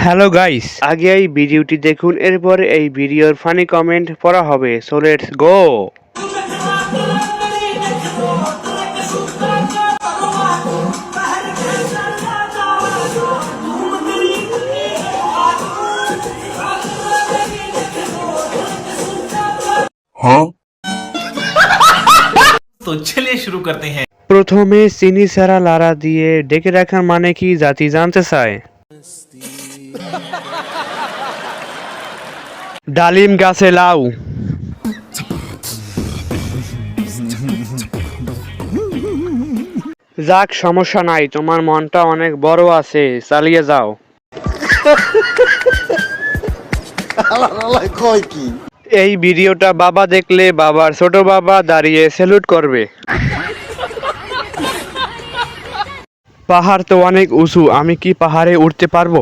Hello guys, আগে এই ভিডিওটি দেখুন, এরপরে এই ভিডিওর ফানি কমেন্ট পড়া হবে। So let's go. तो चलिए शुरू करते हैं। প্রথমে চিনি ছাড়া লাড়া দিয়ে ডেকে রাখার মানে কি জাতি জানতে চায়। ডালিম গাছে লাউ। যাক, সমস্যা নাই, তোমার মনটা অনেক বড় আছে, চালিয়ে যাও। এই ভিডিওটা বাবা দেখলে বাবার ছোট বাবা দাঁড়িয়ে স্যালুট করবে। পাহাড় তো অনেক উঁচু, আমি কি পাহাড়ে উঠতে পারবো?